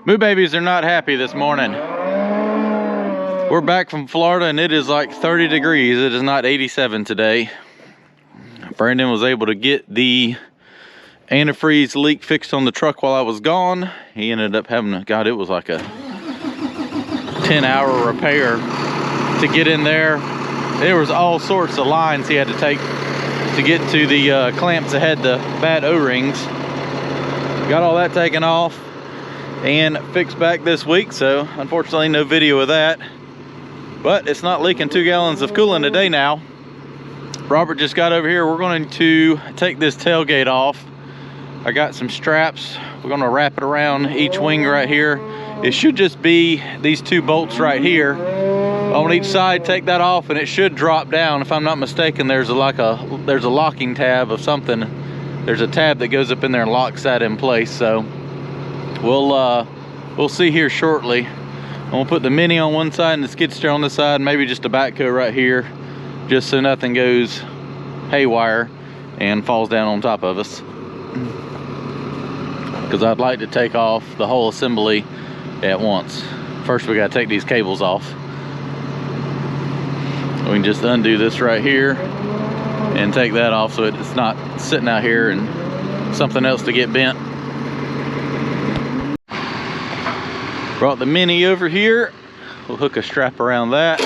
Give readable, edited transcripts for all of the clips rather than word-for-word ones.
Moo babies are not happy this morning. We're back from Florida and it is like 30 degrees. It is not 87 today. Brandon was able to get the antifreeze leak fixed on the truck while I was gone. He ended up having a, God, it was like a 10-hour repair to get in there. There was all sorts of lines he had to take to get to the clamps that had the bad O-rings. Got all that taken off and fixed back this week, so unfortunately no video of that. But it's not leaking 2 gallons of coolant a day now. Robert just got over here. We're going to take this tailgate off. I got some straps. We're going to wrap it around each wing right here. It should just be these 2 bolts right here on each side. Take that off and it should drop down. If I'm not mistaken, there's a locking tab of something. There's a tab that goes up in there and locks that in place. So we'll see here shortly. I'm gonna put the Mini on one side and the skid steer on this side, maybe just a backhoe right here, just so nothing goes haywire and falls down on top of us. Because I'd like to take off the whole assembly at once. First we gotta take these cables off. We can just undo this right here and take that off so it's not sitting out here and something else to get bent. Brought the Mini over here. We'll hook a strap around that.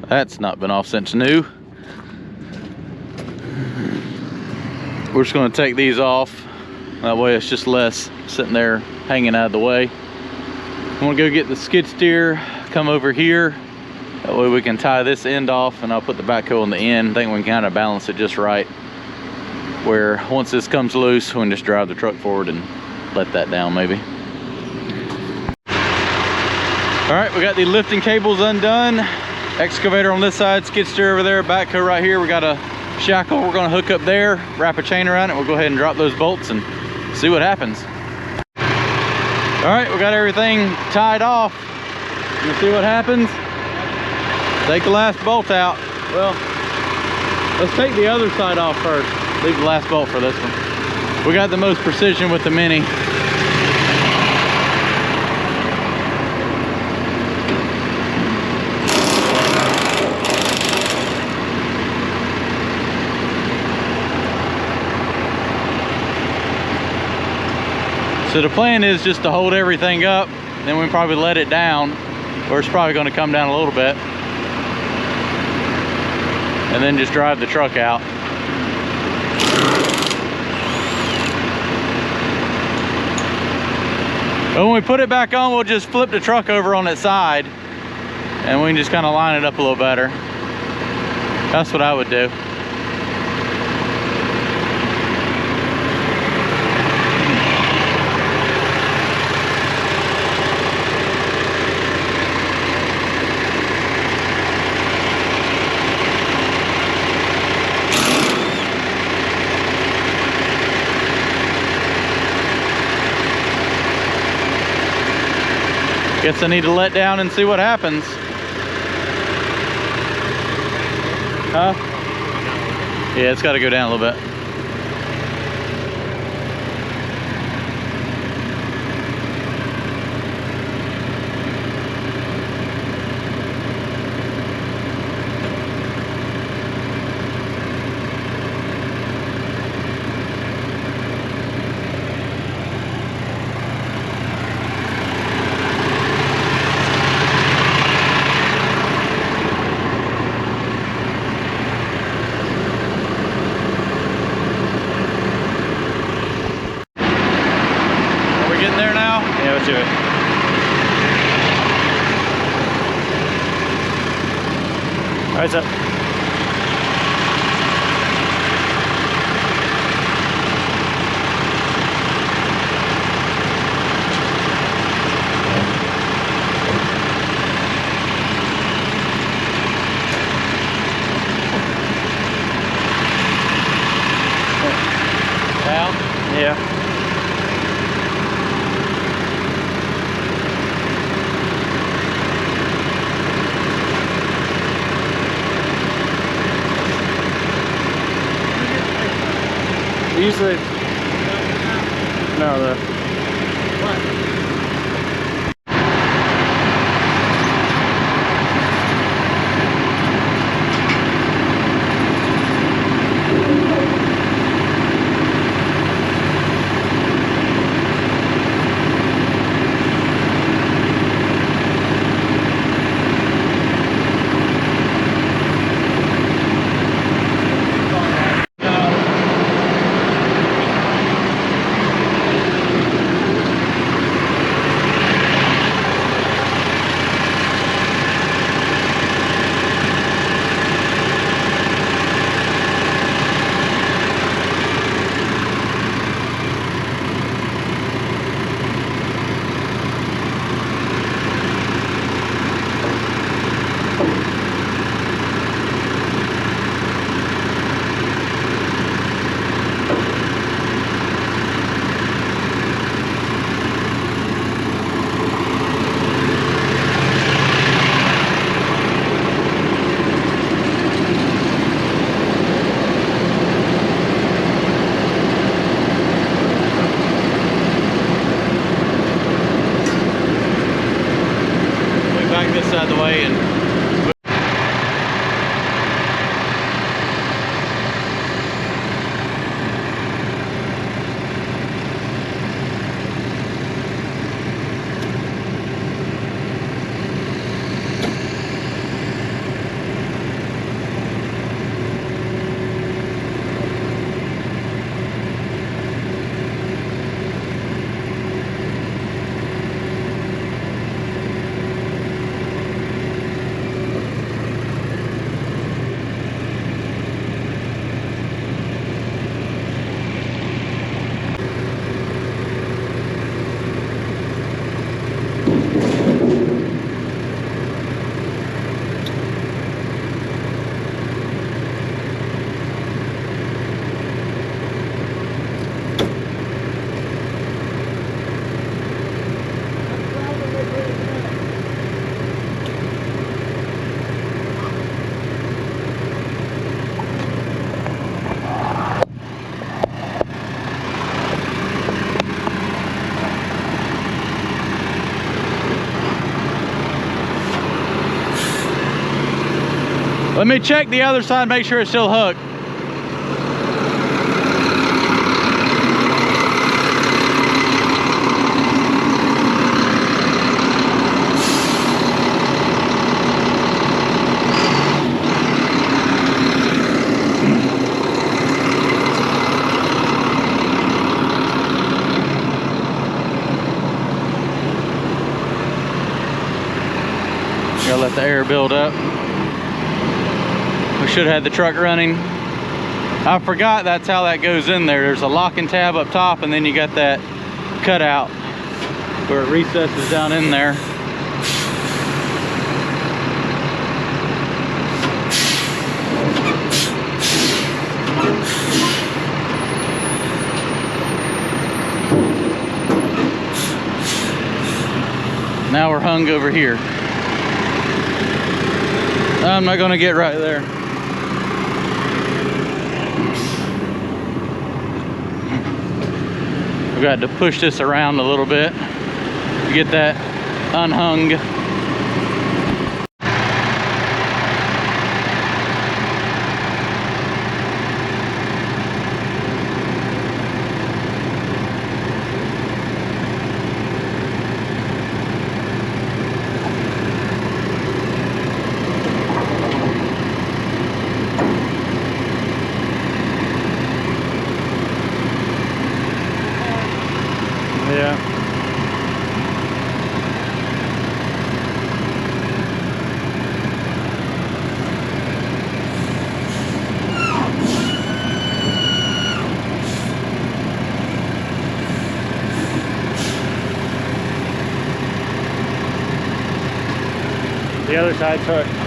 That's not been off since new. We're just going to take these off. That way it's just less sitting there hanging out of the way. I'm going to go get the skid steer, come over here. That way we can tie this end off and I'll put the backhoe on the end. I think we can kind of balance it just right, where once this comes loose, we can just drive the truck forward and let that down maybe. All right, we got the lifting cables undone. Excavator on this side, skid steer over there, backhoe right here. We got a shackle we're gonna hook up there, wrap a chain around it. We'll go ahead and drop those bolts and see what happens. All right, we got everything tied off. You see what happens? Take the last bolt out. Well, let's take the other side off first. Leave the last bolt for this one. We got the most precision with the Mini. So the plan is just to hold everything up, then we probably let it down, or it's probably going to come down a little bit, and then just drive the truck out. But when we put it back on, we'll just flip the truck over on its side and we can just kind of line it up a little better. That's what I would do. Guess I need to let down and see what happens. Huh? Yeah, it's got to go down a little bit. To it. All right, up. Down? Yeah. Usually, no, the. Back this side of the way and let me check the other side, make sure it's still hooked. Gotta let the air build up. We should have had the truck running. I forgot that's how that goes in there. There's a locking tab up top and then you got that cutout where it recesses down in there. Now we're hung over here. I'm not gonna get right there. We've got to push this around a little bit to get that unhung. Yeah. The other side's hooked.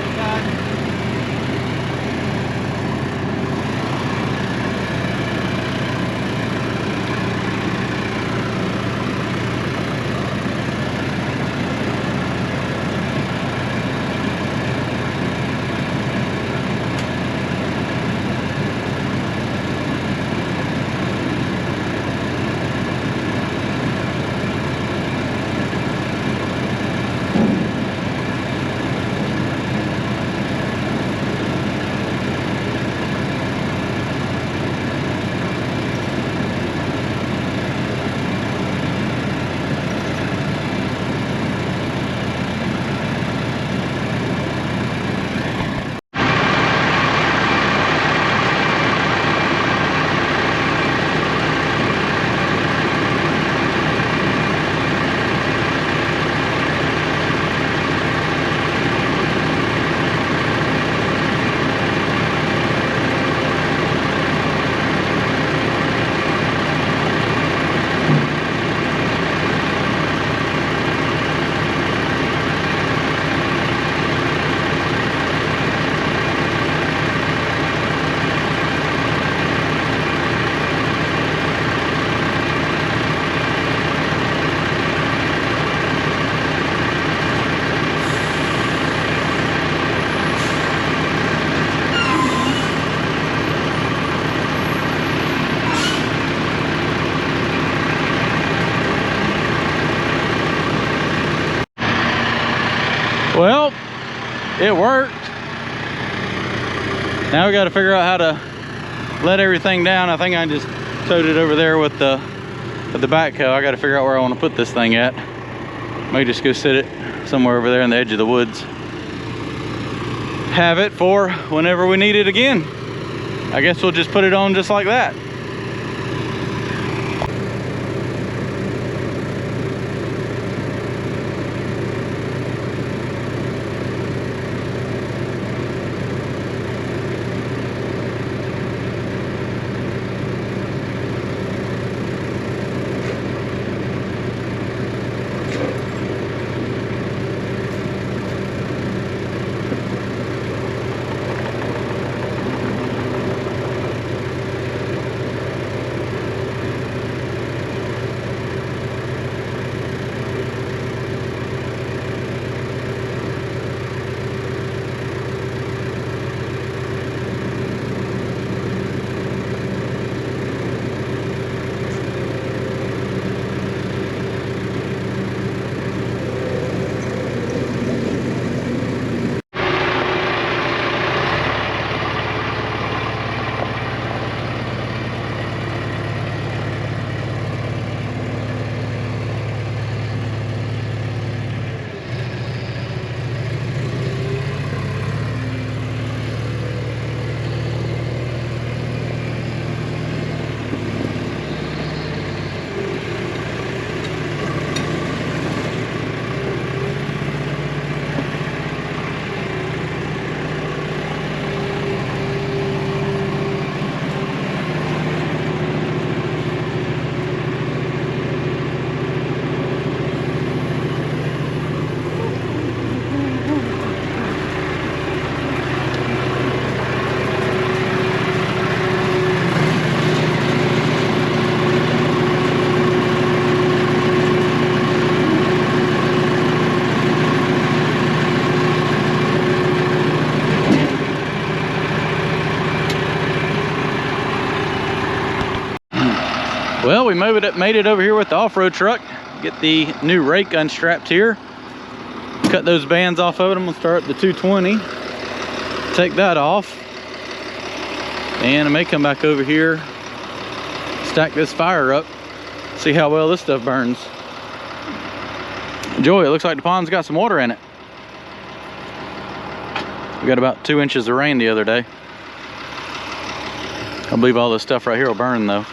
It worked. Now we got to figure out how to let everything down. I think I just towed it over there with the backhoe. I got to figure out where I want to put this thing at. May just go sit it somewhere over there in the edge of the woods. Have it for whenever we need it again. I guess we'll just put it on just like that. Well, we made it over here with the off-road truck. Get the new rake unstrapped here. Cut those bands off of it. I'm gonna start the 220. Take that off. And I may come back over here, stack this fire up, see how well this stuff burns. Joy, it looks like the pond's got some water in it. We got about 2 inches of rain the other day. I believe all this stuff right here will burn though.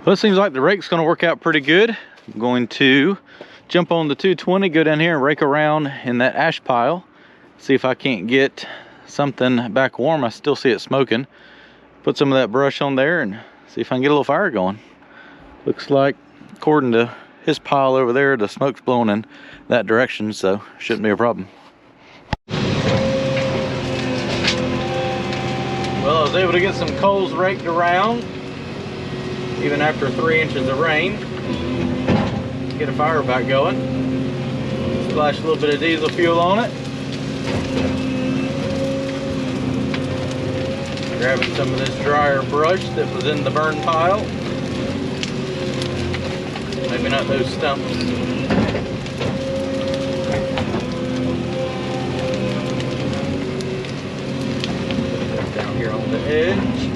Well, it seems like the rake's going to work out pretty good. I'm going to jump on the 220, go down here and rake around in that ash pile. See if I can't get something back warm. I still see it smoking. Put some of that brush on there and see if I can get a little fire going. Looks like, according to his pile over there, the smoke's blowing in that direction, so shouldn't be a problem. Well, I was able to get some coals raked around, even after 3 inches of rain. Get a fire back going. Splash a little bit of diesel fuel on it. Grabbing some of this drier brush that was in the burn pile. Maybe not those stumps. Down here on the edge.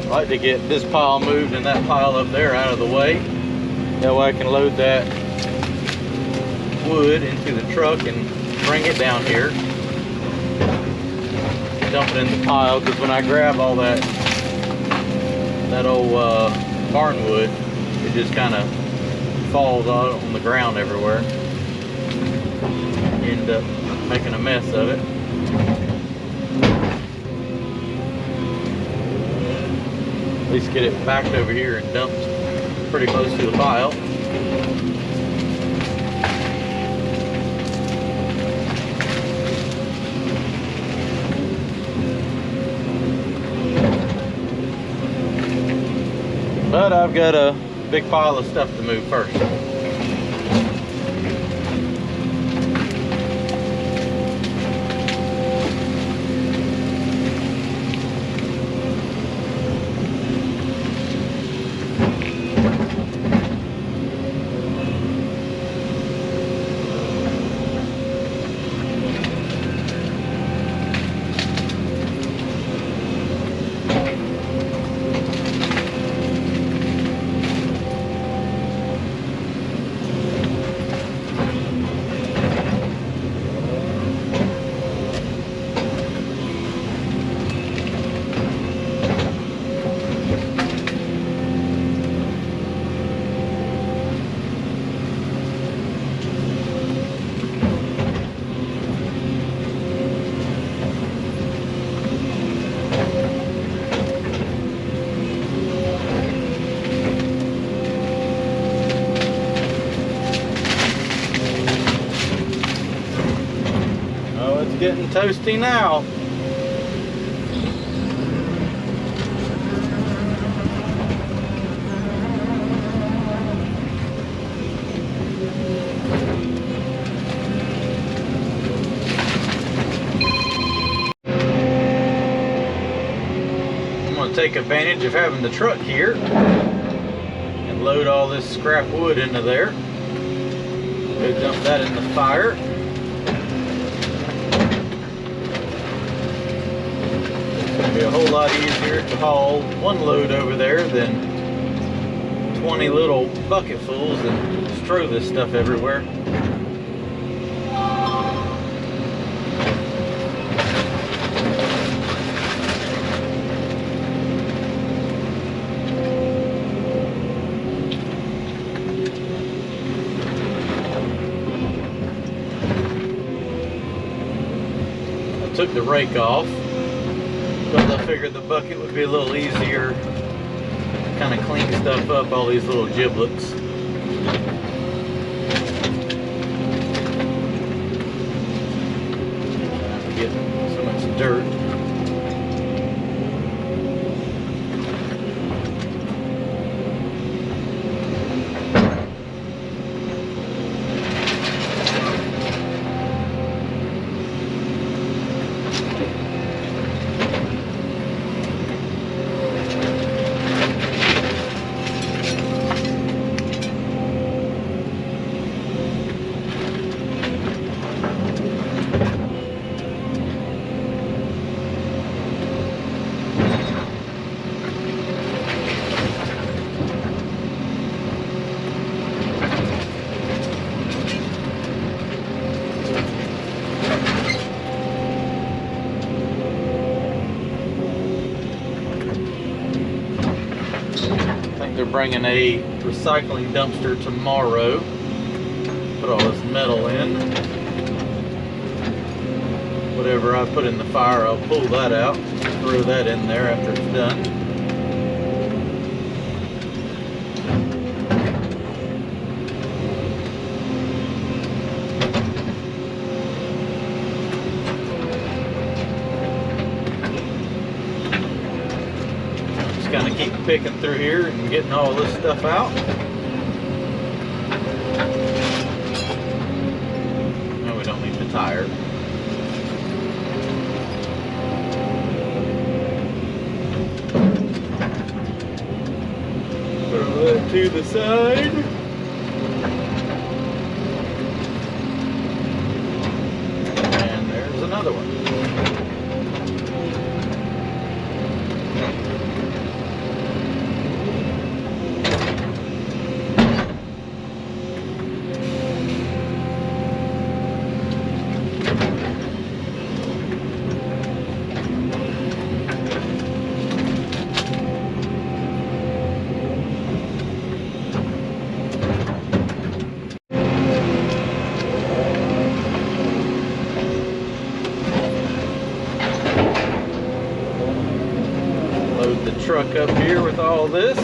I like to get this pile moved and that pile up there out of the way. That way I can load that wood into the truck and bring it down here. Dump it in the pile, because when I grab all that old barn wood, it just kind of falls out on the ground everywhere. You end up making a mess of it. At least get it backed over here and dumped pretty close to the pile. But I've got a big pile of stuff to move first. Getting toasty now. I'm going to take advantage of having the truck here and load all this scrap wood into there. Go dump that in the fire. Be a whole lot easier to haul one load over there than 20 little bucketfuls and strew this stuff everywhere. I took the rake off, but I figured the bucket would be a little easier kind of clean stuff up, all these little giblets. Get so much dirt. They're bringing a recycling dumpster tomorrow. Put all this metal in. Whatever I put in the fire, I'll pull that out, throw that in there after it's done. Kind of keep picking through here and getting all this stuff out. No, we don't need the tire. Throw that to the side. And there's another one. Load the truck up here with all this.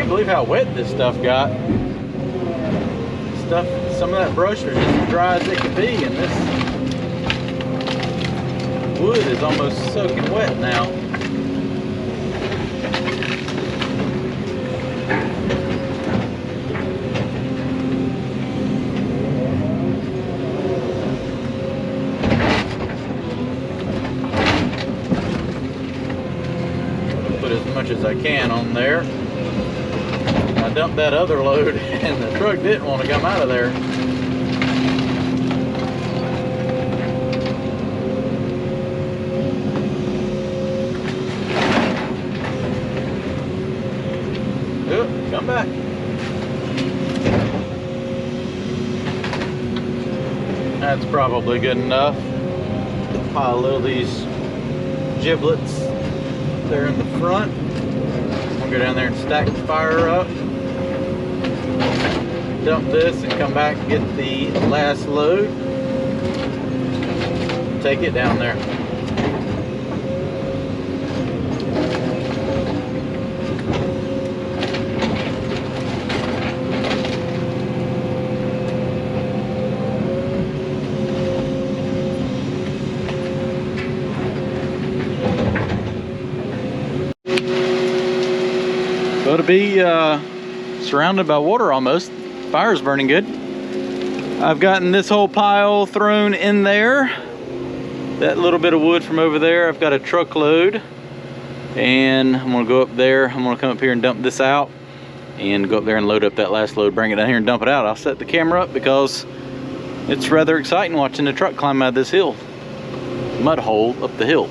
Believe how wet this stuff got. stuff, some of that brush was just as dry as it could be, and this wood is almost soaking wet now. Put as much as I can on there. I dumped that other load and the truck didn't want to come out of there. Oh, come back. That's probably good enough. Pile a little of these giblets there in the front. I'll go down there and stack the fire up. Dump this and come back and get the last load. Take it down there. So to be surrounded by water almost, fire's burning good. I've gotten this whole pile thrown in there. That little bit of wood from over there, I've got a truckload. And I'm gonna go up there, I'm gonna come up here and dump this out and go up there and load up that last load, bring it down here and dump it out. I'll set the camera up because it's rather exciting watching the truck climb out of this hill, mud hole up the hill.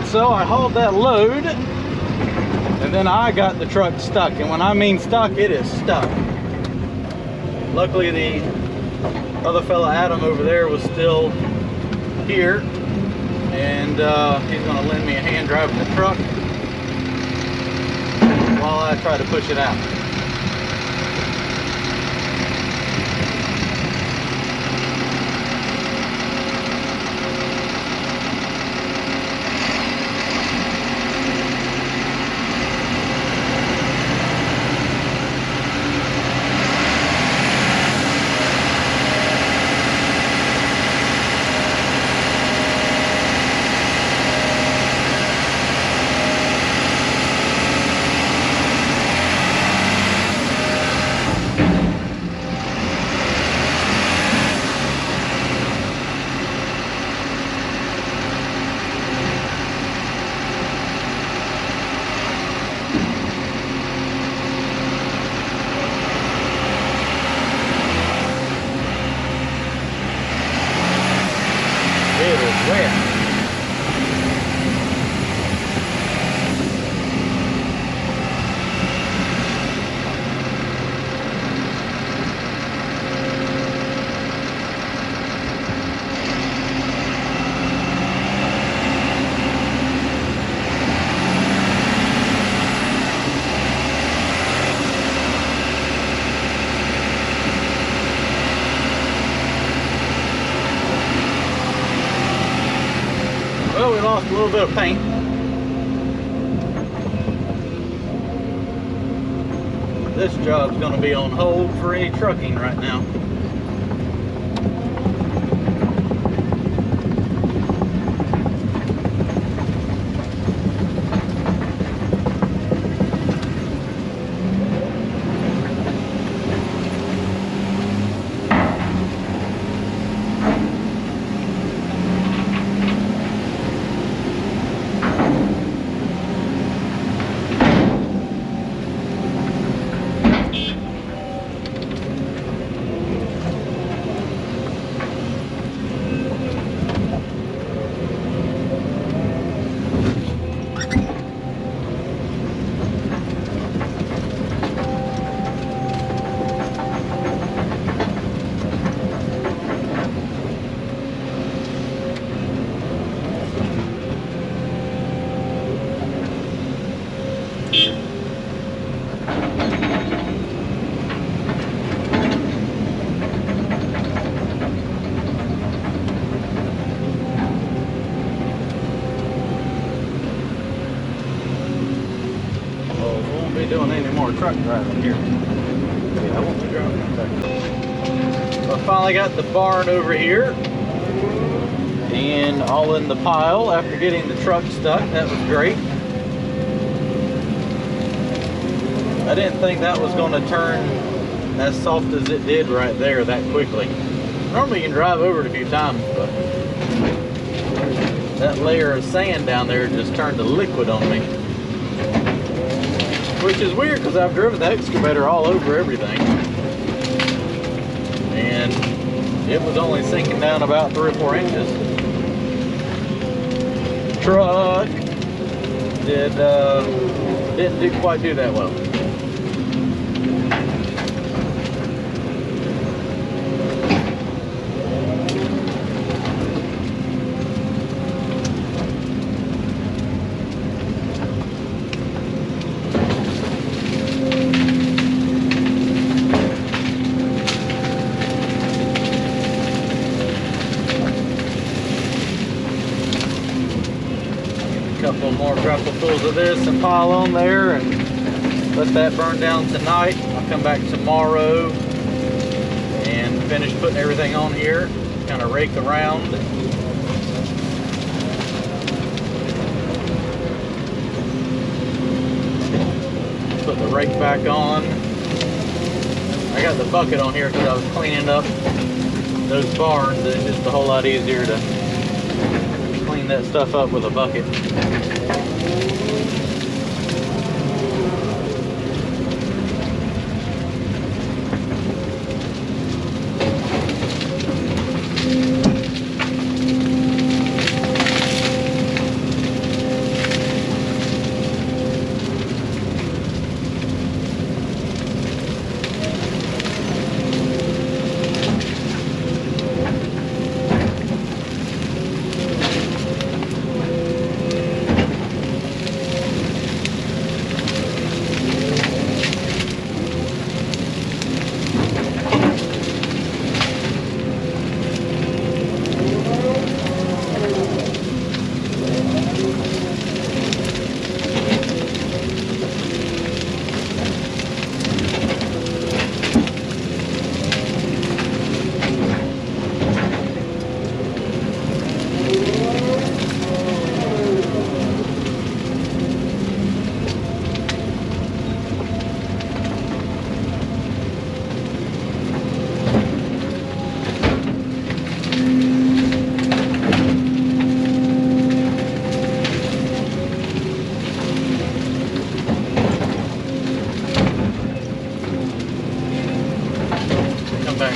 So I hauled that load and then I got the truck stuck, and when I mean stuck, it is stuck. Luckily the other fella Adam over there was still here, and he's going to lend me a hand driving the truck while I try to push it out. It is wet. Well, we lost a little bit of paint. This job's going to be on hold for any trucking right now. Doing any more truck driving here. Yeah, I won't be driving back. So I finally got the barn over here and all in the pile after getting the truck stuck. That was great. I didn't think that was going to turn as soft as it did right there that quickly. Normally you can drive over it a few times, but that layer of sand down there just turned to liquid on me. Which is weird because I've driven the excavator all over everything. And it was only sinking down about 3 or 4 inches. Truck didn't quite do that well. Couple more grapplefuls of this and pile on there and let that burn down tonight. I'll come back tomorrow and finish putting everything on here, kind of rake around. Put the rake back on. I got the bucket on here because I was cleaning up those barns. It's just a whole lot easier to clean that stuff up with a bucket.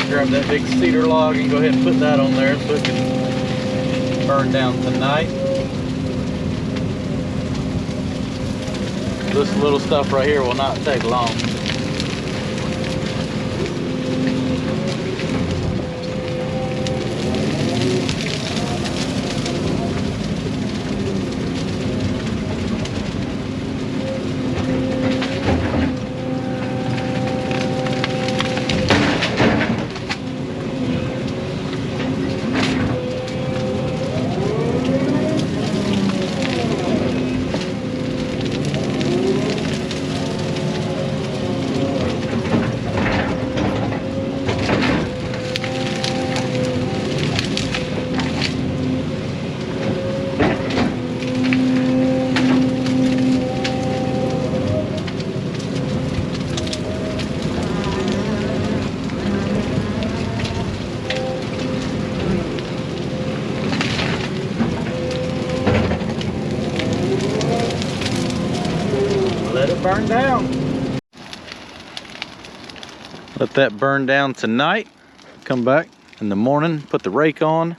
Grab that big cedar log and go ahead and put that on there so it can burn down tonight. This little stuff right here will not take long. Let it burn down. Let that burn down tonight. Come back in the morning, put the rake on,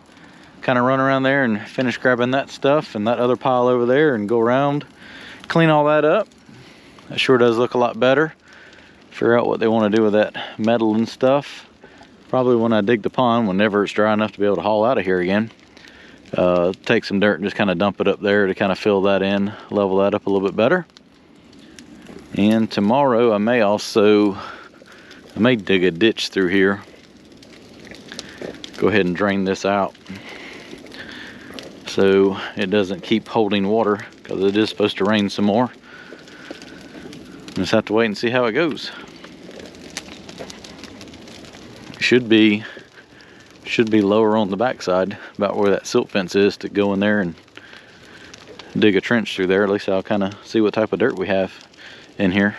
kind of run around there and finish grabbing that stuff and that other pile over there and go around, clean all that up. That sure does look a lot better. Figure out what they want to do with that metal and stuff. Probably when I dig the pond, whenever it's dry enough to be able to haul out of here again. Take some dirt and just kind of dump it up there to kind of fill that in, level that up a little bit better. And tomorrow I may dig a ditch through here. Go ahead and drain this out so it doesn't keep holding water, because it is supposed to rain some more. Just have to wait and see how it goes. Should be lower on the backside, about where that silt fence is, to go in there and dig a trench through there. At least I'll kind of see what type of dirt we have in here.